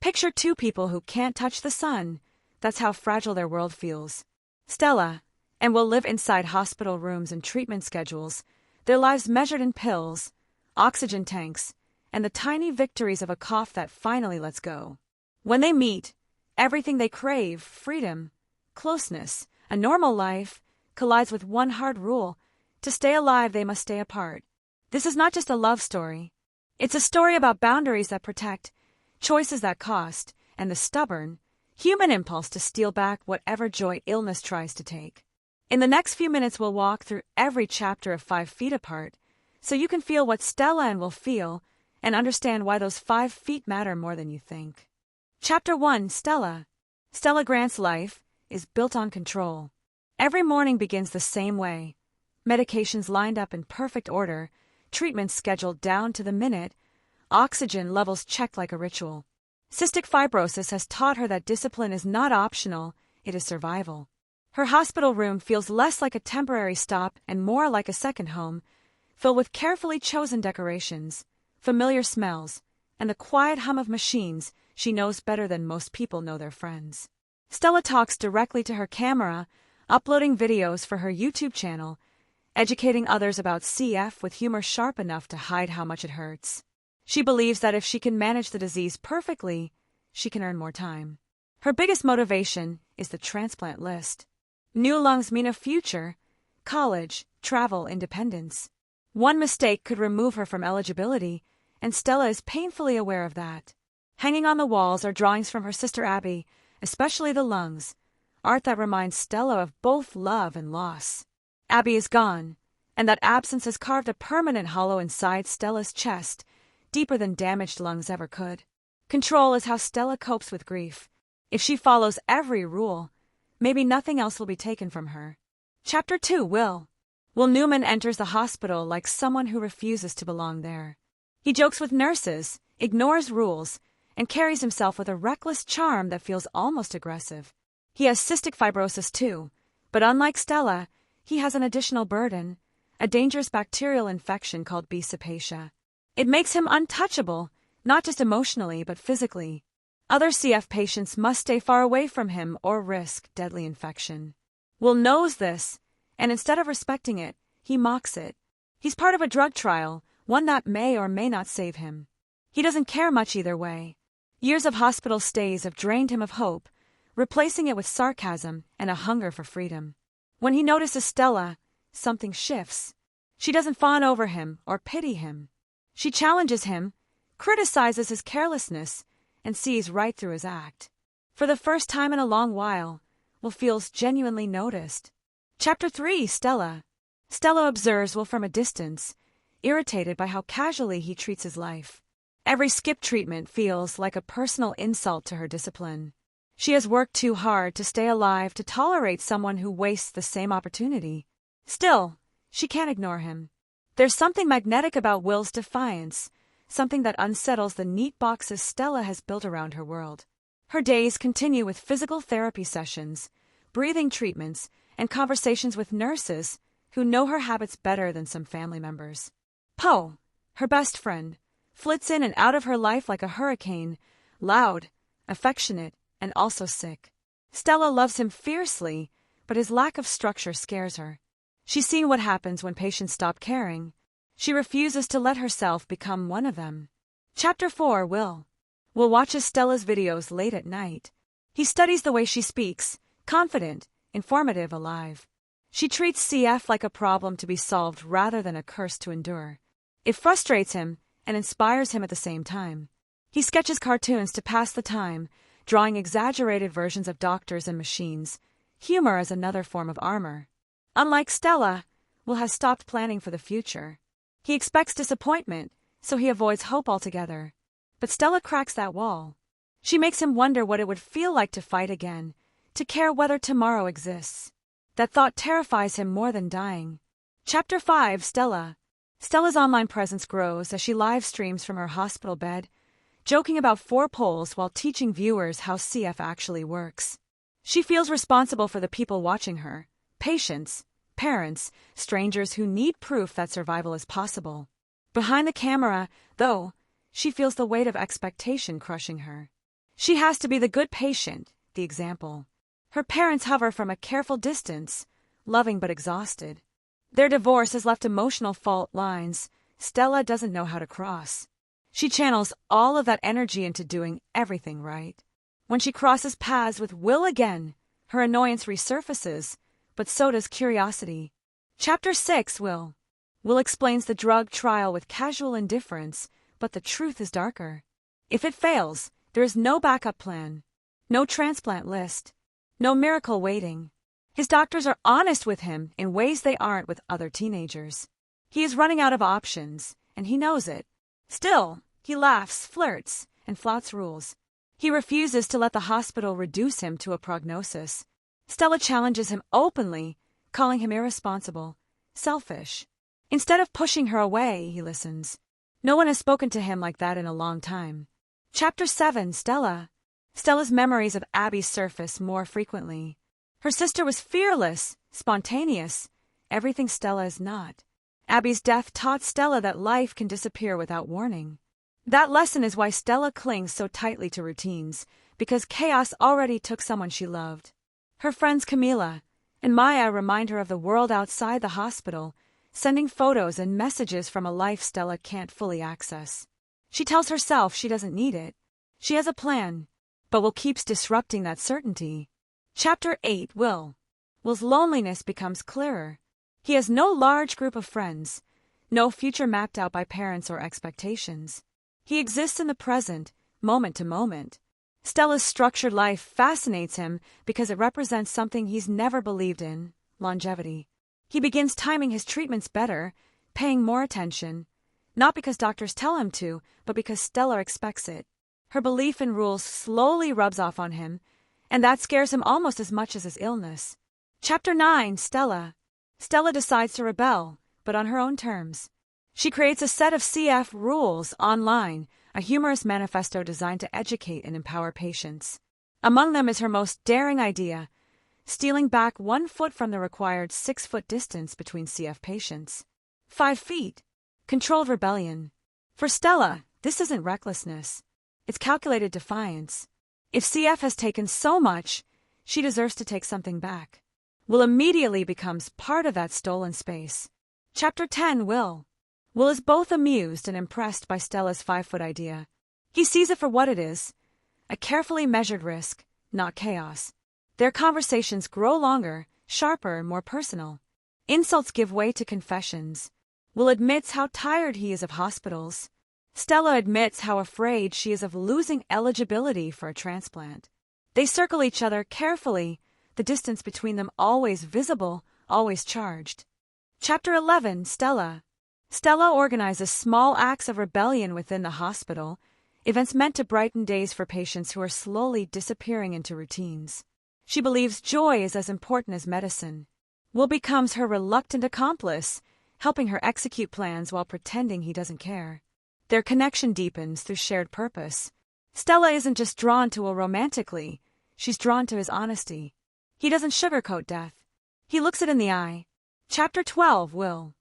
Picture two people who can't touch the sun. That's how fragile their world feels. Stella, and will live inside hospital rooms and treatment schedules, their lives measured in pills, oxygen tanks, and the tiny victories of a cough that finally lets go. When they meet, everything they crave, freedom, closeness, a normal life, collides with one hard rule: to stay alive, they must stay apart. This is not just a love story. It's a story about boundaries that protect, choices that cost, and the stubborn, human impulse to steal back whatever joy illness tries to take. In the next few minutes, we'll walk through every chapter of 5 Feet Apart, so you can feel what Stella and will feel and understand why those 5 feet matter more than you think. Chapter 1: Stella. Stella Grant's life is built on control. Every morning begins the same way. Medications lined up in perfect order, treatments scheduled down to the minute, oxygen levels checked like a ritual. Cystic fibrosis has taught her that discipline is not optional, it is survival. Her hospital room feels less like a temporary stop and more like a second home, filled with carefully chosen decorations, familiar smells, and the quiet hum of machines she knows better than most people know their friends. Stella talks directly to her camera, uploading videos for her YouTube channel, educating others about CF with humor sharp enough to hide how much it hurts. She believes that if she can manage the disease perfectly, she can earn more time. Her biggest motivation is the transplant list. New lungs mean a future, college, travel, independence. One mistake could remove her from eligibility, and Stella is painfully aware of that. Hanging on the walls are drawings from her sister Abby, especially the lungs, art that reminds Stella of both love and loss. Abby is gone, and that absence has carved a permanent hollow inside Stella's chest, deeper than damaged lungs ever could. Control is how Stella copes with grief. If she follows every rule, maybe nothing else will be taken from her. Chapter 2: Will. Will Newman enters the hospital like someone who refuses to belong there. He jokes with nurses, ignores rules, and carries himself with a reckless charm that feels almost aggressive. He has cystic fibrosis too, but unlike Stella, he has an additional burden, a dangerous bacterial infection called B. cepacia. It makes him untouchable, not just emotionally but physically. Other CF patients must stay far away from him or risk deadly infection. Will knows this, and instead of respecting it, he mocks it. He's part of a drug trial, one that may or may not save him. He doesn't care much either way. Years of hospital stays have drained him of hope, replacing it with sarcasm and a hunger for freedom. When he notices Stella, something shifts. She doesn't fawn over him or pity him. She challenges him, criticizes his carelessness, and sees right through his act. For the first time in a long while, Will feels genuinely noticed. Chapter 3: Stella. Stella observes Will from a distance, irritated by how casually he treats his life. Every skip treatment feels like a personal insult to her discipline. She has worked too hard to stay alive to tolerate someone who wastes the same opportunity. Still, she can't ignore him. There's something magnetic about Will's defiance, something that unsettles the neat boxes Stella has built around her world. Her days continue with physical therapy sessions, breathing treatments, and conversations with nurses who know her habits better than some family members. Poe, her best friend, flits in and out of her life like a hurricane, loud, affectionate, and also sick. Stella loves him fiercely, but his lack of structure scares her. She's seen what happens when patients stop caring. She refuses to let herself become one of them. Chapter 4: Will. Will watches Stella's videos late at night. He studies the way she speaks, confident, informative, alive. She treats CF like a problem to be solved rather than a curse to endure. It frustrates him and inspires him at the same time. He sketches cartoons to pass the time, drawing exaggerated versions of doctors and machines. Humor as another form of armor. Unlike Stella, Will has stopped planning for the future. He expects disappointment, so he avoids hope altogether. But Stella cracks that wall. She makes him wonder what it would feel like to fight again, to care whether tomorrow exists. That thought terrifies him more than dying. Chapter 5: Stella. Stella's online presence grows as she live streams from her hospital bed, joking about 4 poles while teaching viewers how CF actually works. She feels responsible for the people watching her, patients, parents, strangers who need proof that survival is possible. Behind the camera, though, she feels the weight of expectation crushing her. She has to be the good patient, the example. Her parents hover from a careful distance, loving but exhausted. Their divorce has left emotional fault lines Stella doesn't know how to cross. She channels all of that energy into doing everything right. When she crosses paths with Will again, her annoyance resurfaces, but so does curiosity. Chapter 6, Will. Will explains the drug trial with casual indifference, but the truth is darker. If it fails, there is no backup plan, no transplant list, no miracle waiting. His doctors are honest with him in ways they aren't with other teenagers. He is running out of options, and he knows it. Still, he laughs, flirts, and flouts rules. He refuses to let the hospital reduce him to a prognosis. Stella challenges him openly, calling him irresponsible, selfish. Instead of pushing her away, he listens. No one has spoken to him like that in a long time. Chapter 7, Stella. Stella's memories of Abby surface more frequently. Her sister was fearless, spontaneous, everything Stella is not. Abby's death taught Stella that life can disappear without warning. That lesson is why Stella clings so tightly to routines, because chaos already took someone she loved. Her friends Camila and Maya remind her of the world outside the hospital, sending photos and messages from a life Stella can't fully access. She tells herself she doesn't need it. She has a plan, but Will keeps disrupting that certainty. Chapter 8, Will. Will's loneliness becomes clearer. He has no large group of friends, no future mapped out by parents or expectations. He exists in the present, moment to moment. Stella's structured life fascinates him because it represents something he's never believed in, longevity. He begins timing his treatments better, paying more attention, not because doctors tell him to, but because Stella expects it. Her belief in rules slowly rubs off on him, and that scares him almost as much as his illness. Chapter 9, Stella. Stella decides to rebel, but on her own terms. She creates a set of CF rules online, a humorous manifesto designed to educate and empower patients. Among them is her most daring idea, stealing back 1 foot from the required 6-foot distance between CF patients. 5 feet. Controlled rebellion. For Stella, this isn't recklessness. It's calculated defiance. If CF has taken so much, she deserves to take something back. Will immediately becomes part of that stolen space. Chapter 10, Will. Will is both amused and impressed by Stella's 5-foot idea. He sees it for what it is, a carefully measured risk, not chaos. Their conversations grow longer, sharper, more personal. Insults give way to confessions. Will admits how tired he is of hospitals. Stella admits how afraid she is of losing eligibility for a transplant. They circle each other carefully, the distance between them always visible, always charged. Chapter 11, Stella. Stella organizes small acts of rebellion within the hospital, events meant to brighten days for patients who are slowly disappearing into routines. She believes joy is as important as medicine. Will becomes her reluctant accomplice, helping her execute plans while pretending he doesn't care. Their connection deepens through shared purpose. Stella isn't just drawn to Will romantically, she's drawn to his honesty. He doesn't sugarcoat death. He looks it in the eye. Chapter 12, Will.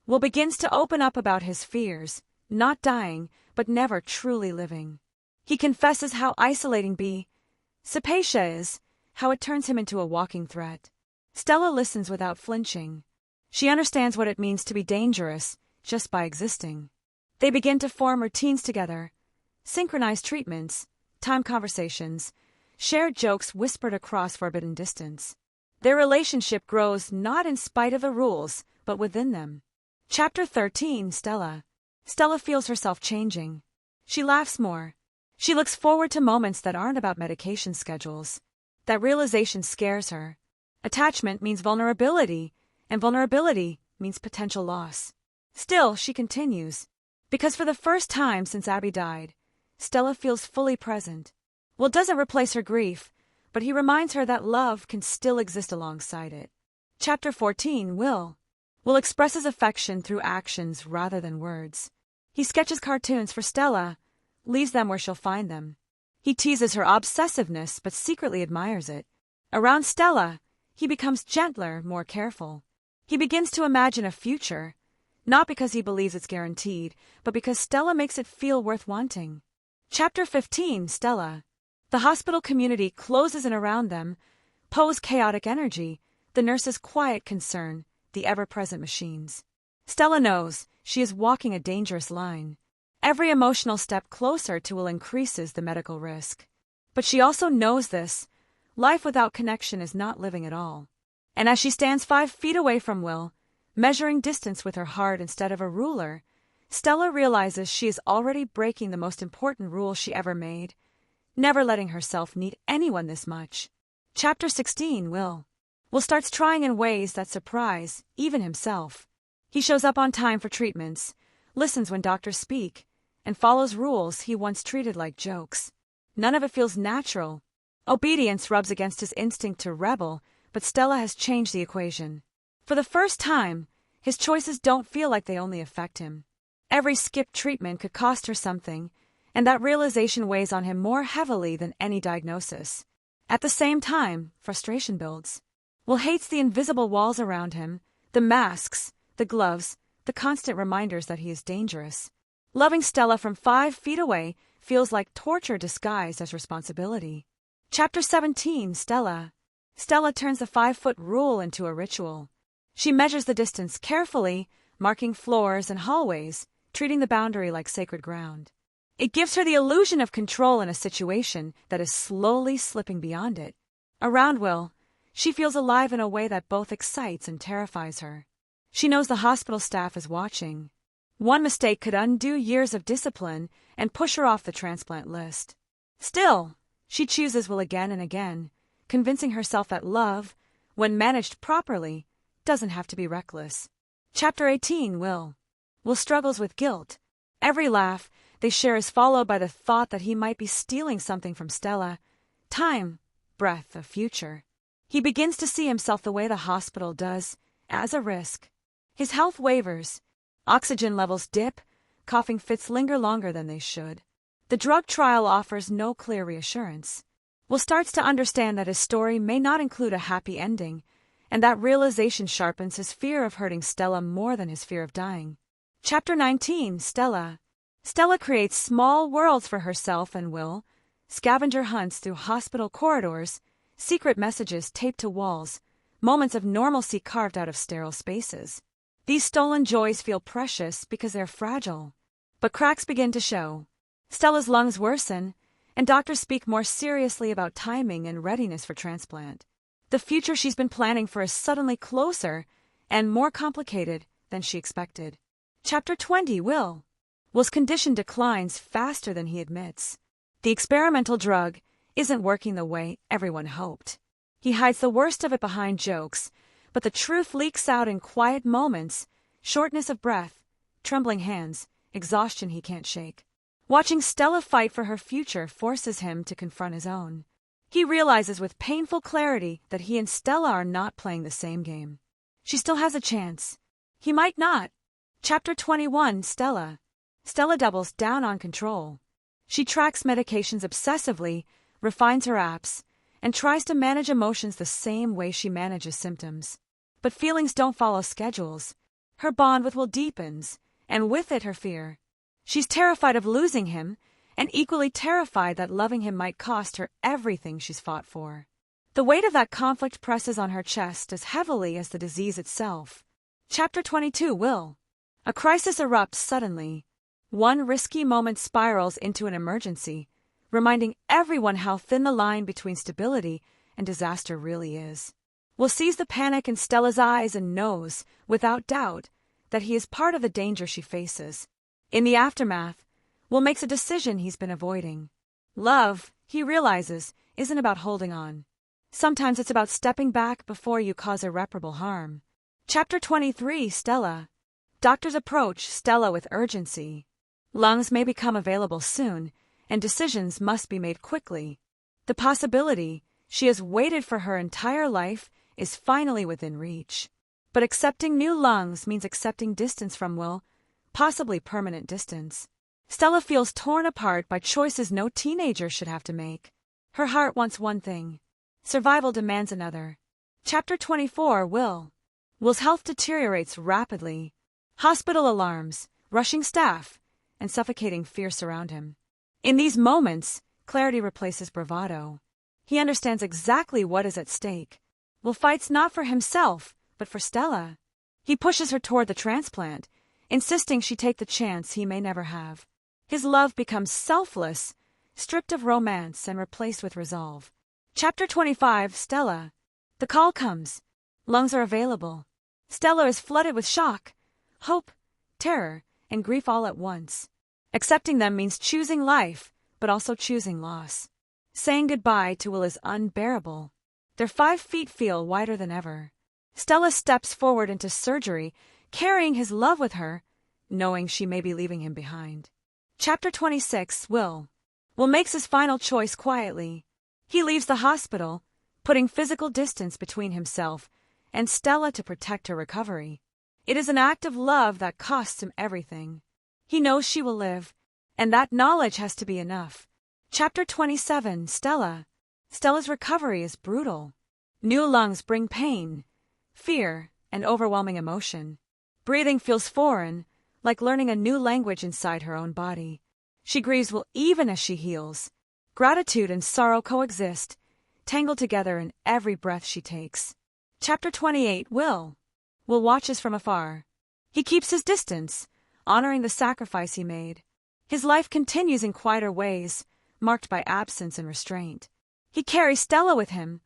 Will begins to open up about his fears, not dying, but never truly living. He confesses how isolating Sepatia is, how it turns him into a walking threat. Stella listens without flinching. She understands what it means to be dangerous, just by existing. They begin to form routines together, synchronized treatments, time conversations, shared jokes whispered across forbidden distance. Their relationship grows not in spite of the rules, but within them. Chapter 13, Stella. Stella feels herself changing. She laughs more. She looks forward to moments that aren't about medication schedules. That realization scares her. Attachment means vulnerability, and vulnerability means potential loss. Still, she continues. Because for the first time since Abby died, Stella feels fully present. Will doesn't replace her grief, but he reminds her that love can still exist alongside it. Chapter 14, Will. Will expresses affection through actions rather than words. He sketches cartoons for Stella, leaves them where she'll find them. He teases her obsessiveness but secretly admires it. Around Stella, he becomes gentler, more careful. He begins to imagine a future, not because he believes it's guaranteed, but because Stella makes it feel worth wanting. Chapter 15, Stella. The hospital community closes in around them, Poe's chaotic energy, the nurse's quiet concern, the ever-present machines. Stella knows she is walking a dangerous line. Every emotional step closer to Will increases the medical risk. But she also knows this. Life without connection is not living at all. And as she stands 5 feet away from Will, measuring distance with her heart instead of a ruler, Stella realizes she is already breaking the most important rule she ever made, never letting herself need anyone this much. Chapter 16, Will starts trying in ways that surprise, even himself. He shows up on time for treatments, listens when doctors speak, and follows rules he once treated like jokes. None of it feels natural. Obedience rubs against his instinct to rebel, but Stella has changed the equation. For the first time, his choices don't feel like they only affect him. Every skipped treatment could cost her something, and that realization weighs on him more heavily than any diagnosis. At the same time, frustration builds. Will hates the invisible walls around him, the masks, the gloves, the constant reminders that he is dangerous. Loving Stella from 5 feet away feels like torture disguised as responsibility. Chapter 17, Stella turns the 5-foot rule into a ritual. She measures the distance carefully, marking floors and hallways, treating the boundary like sacred ground. It gives her the illusion of control in a situation that is slowly slipping beyond it. Around Will, she feels alive in a way that both excites and terrifies her. She knows the hospital staff is watching. One mistake could undo years of discipline and push her off the transplant list. Still, she chooses Will again and again, convincing herself that love, when managed properly, doesn't have to be reckless. Chapter 18, Will struggles with guilt. Every laugh they share is followed by the thought that he might be stealing something from Stella. Time, breath, a future. He begins to see himself the way the hospital does, as a risk. His health wavers. Oxygen levels dip, coughing fits linger longer than they should. The drug trial offers no clear reassurance. Will starts to understand that his story may not include a happy ending, and that realization sharpens his fear of hurting Stella more than his fear of dying. Chapter 19, Stella creates small worlds for herself and Will, scavenger hunts through hospital corridors, secret messages taped to walls, moments of normalcy carved out of sterile spaces. These stolen joys feel precious because they're fragile. But cracks begin to show. Stella's lungs worsen, and doctors speak more seriously about timing and readiness for transplant. The future she's been planning for is suddenly closer and more complicated than she expected. Chapter 20, Will's condition declines faster than he admits. The experimental drug isn't working the way everyone hoped. He hides the worst of it behind jokes, but the truth leaks out in quiet moments, shortness of breath, trembling hands, exhaustion he can't shake. Watching Stella fight for her future forces him to confront his own. He realizes with painful clarity that he and Stella are not playing the same game. She still has a chance. He might not. Chapter 21, Stella doubles down on control. She tracks medications obsessively, refines her apps, and tries to manage emotions the same way she manages symptoms. But feelings don't follow schedules. Her bond with Will deepens, and with it her fear. She's terrified of losing him, and equally terrified that loving him might cost her everything she's fought for. The weight of that conflict presses on her chest as heavily as the disease itself. Chapter 22, A crisis erupts suddenly. One risky moment spirals into an emergency, reminding everyone how thin the line between stability and disaster really is. Will sees the panic in Stella's eyes and knows, without doubt, that he is part of the danger she faces. In the aftermath, Will makes a decision he's been avoiding. Love, he realizes, isn't about holding on. Sometimes it's about stepping back before you cause irreparable harm. Chapter 23, Stella. Doctors approach Stella with urgency. Lungs may become available soon, and decisions must be made quickly. The possibility she has waited for her entire life is finally within reach. But accepting new lungs means accepting distance from Will, possibly permanent distance. Stella feels torn apart by choices no teenager should have to make. Her heart wants one thing. Survival demands another. Chapter 24, Will's health deteriorates rapidly. Hospital alarms, rushing staff, and suffocating fear surround him. In these moments, Clarity replaces bravado. He understands exactly what is at stake. Will fights not for himself, but for Stella. He pushes her toward the transplant, insisting she take the chance he may never have. His love becomes selfless, stripped of romance and replaced with resolve. Chapter 25, Stella. The call comes. Lungs are available. Stella is flooded with shock, hope, terror, and grief all at once. Accepting them means choosing life, but also choosing loss. Saying goodbye to Will is unbearable. Their 5 feet feel wider than ever. Stella steps forward into surgery, carrying his love with her, knowing she may be leaving him behind. Chapter 26, Will. Will makes his final choice quietly. He leaves the hospital, putting physical distance between himself and Stella to protect her recovery. It is an act of love that costs him everything. He knows she will live, and that knowledge has to be enough. Chapter 27, Stella. Stella's recovery is brutal. New lungs bring pain, fear, and overwhelming emotion. Breathing feels foreign, like learning a new language inside her own body. She grieves Will even as she heals. Gratitude and sorrow coexist, tangled together in every breath she takes. Chapter 28, Will. Will watches from afar. He keeps his distance, honoring the sacrifice he made. His life continues in quieter ways, marked by absence and restraint. He carries Stella with him,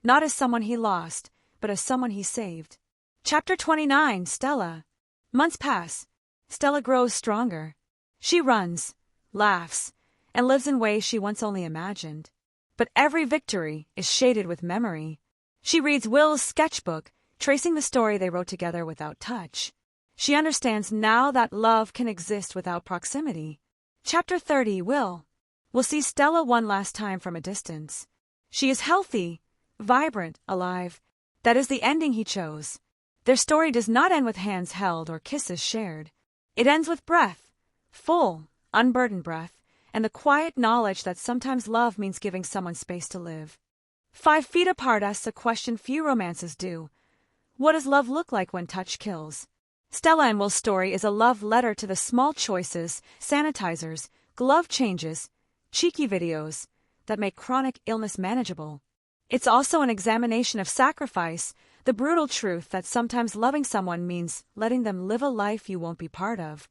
not as someone he lost, but as someone he saved. Chapter 29, Stella. Months pass. Stella grows stronger. She runs, laughs, and lives in ways she once only imagined. But every victory is shaded with memory. She reads Will's sketchbook, tracing the story they wrote together without touch. She understands now that love can exist without proximity. Chapter 30, Will. Will see Stella one last time from a distance. She is healthy, vibrant, alive. That is the ending he chose. Their story does not end with hands held or kisses shared. It ends with breath, full, unburdened breath, and the quiet knowledge that sometimes love means giving someone space to live. 5 feet apart asks a question few romances do. What does love look like when touch kills? Stella and Will's story is a love letter to the small choices, sanitizers, glove changes, cheeky videos that make chronic illness manageable. It's also an examination of sacrifice, the brutal truth that sometimes loving someone means letting them live a life you won't be part of.